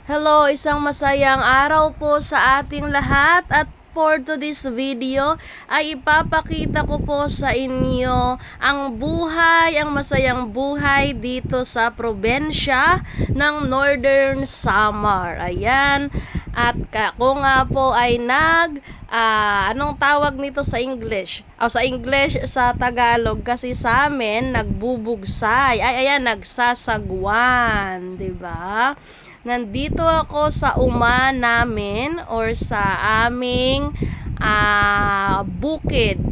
Hello, isang masayang araw po sa ating lahat at for today's video ay ipapakita ko po sa inyo ang buhay, ang masayang buhay dito sa probensya ng Northern Samar. Ayan, at ako nga po ay anong tawag nito sa English? Sa Tagalog kasi sa amin nagbubugsay. Ayan, nagsasagwan, 'di ba? Nandito ako sa namin or sa aming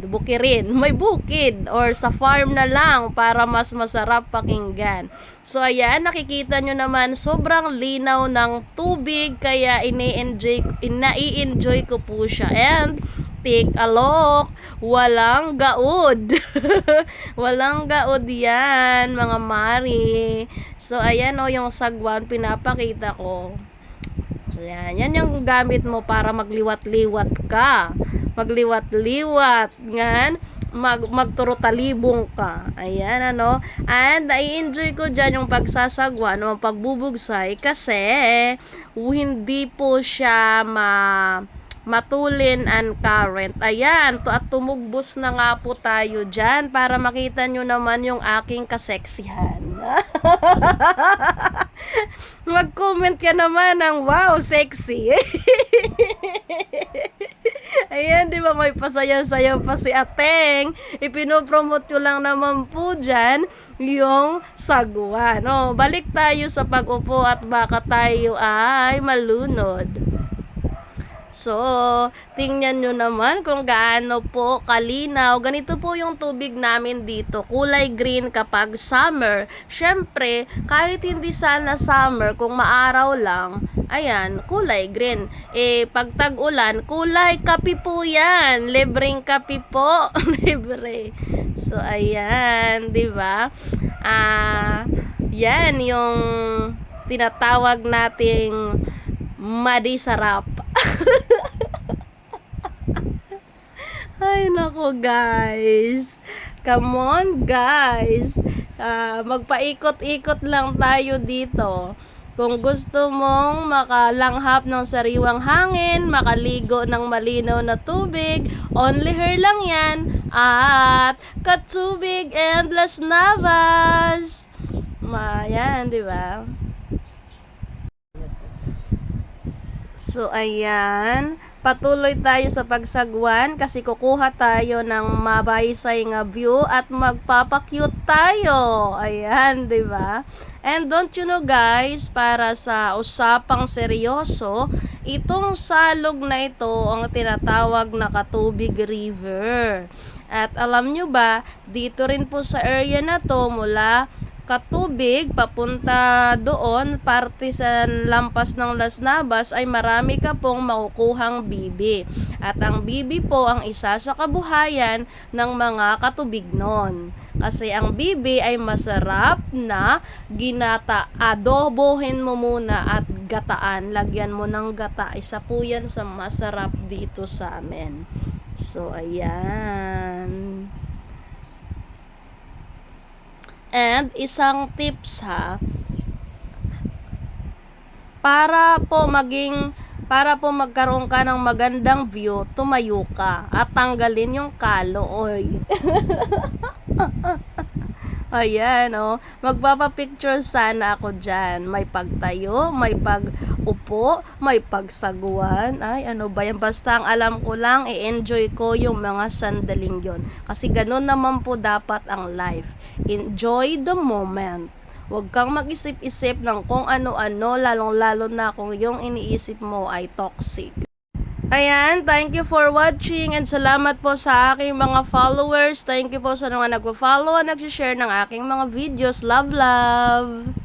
bukirin. May bukid or sa farm na lang para mas masarap pakinggan. So ayan, nakikita nyo naman sobrang linaw ng tubig kaya nai-enjoy ko po siya. And take a look, walang gaod. Walang gaod yan, mga mari. So, ayan o, yung sagwan, pinapakita ko. Ayan, yan yung gamit mo para magliwat-liwat ka. Magliwat-liwat. Ngan, magturotalibong ka. Ayan, ano. And, nai-enjoy ko dyan yung pagsasagwan o pagbubugsay kasi hindi po siya matulin and current. Ayan, at tumugbos na nga po tayo dyan para makita nyo naman yung aking kaseksihan. Mag-comment ka naman ng wow, sexy. Ayan, di ba may pasayaw-sayaw pa si Ateng. Ipinopromote ko lang naman po dyan yung sagwan. No, balik tayo sa pag-upo at baka tayo ay malunod. So, tingnan nyo naman kung gaano po kalinaw. Ganito po yung tubig namin dito. Kulay green kapag summer. Syempre, kahit hindi sana summer, kung maaraw lang, ayan, kulay green. Pag tag-ulan, kulay kapi po yan. Libreng kapi po. Libre. So, ayan, di ba? Yan yung tinatawag nating madi sarap. Ay, nako guys. Come on guys. Magpaikot-ikot lang tayo dito. Kung gusto mong makalanghap ng sariwang hangin, makaligo ng malinaw na tubig, only her lang yan. At Katubig and Las Navas. Yan, di ba? So, ayan. Patuloy tayo sa pagsagwan kasi kukuha tayo ng mabaysay nga view at magpapakyut tayo. Ayan, di ba? And don't you know guys, para sa usapang seryoso, itong salog na ito ang tinatawag na Katubig River. At alam nyo ba, dito rin po sa area na to mula Katubig papunta doon parte sa lampas ng Las Navas ay marami ka pong makukuhang bibi. At ang bibi po ang isa sa kabuhayan ng mga katubignon. Kasi ang bibi ay masarap na ginata. Adobohin mo muna at gataan. Lagyan mo ng gata. Isa po yan sa masarap dito sa amin. So ayan. And isang tips para po magkaroon ka ng magandang view, tumayo ka at tanggalin yung kaloy. Ayan, magpapapicture sana ako dyan. May pagtayo, may pag-upo, may pagsaguan. Ay, ano ba yan? Basta ang alam ko lang, i-enjoy ko yung mga sandaling yon. Kasi ganun naman po dapat ang life. Enjoy the moment. Huwag kang mag-isip-isip ng kung ano-ano, lalong-lalo na kung yung iniisip mo ay toxic. Ayan, thank you for watching and salamat po sa aking mga followers. Thank you po sa mga nagpo-follow at nag-share ng aking mga videos. Love, love!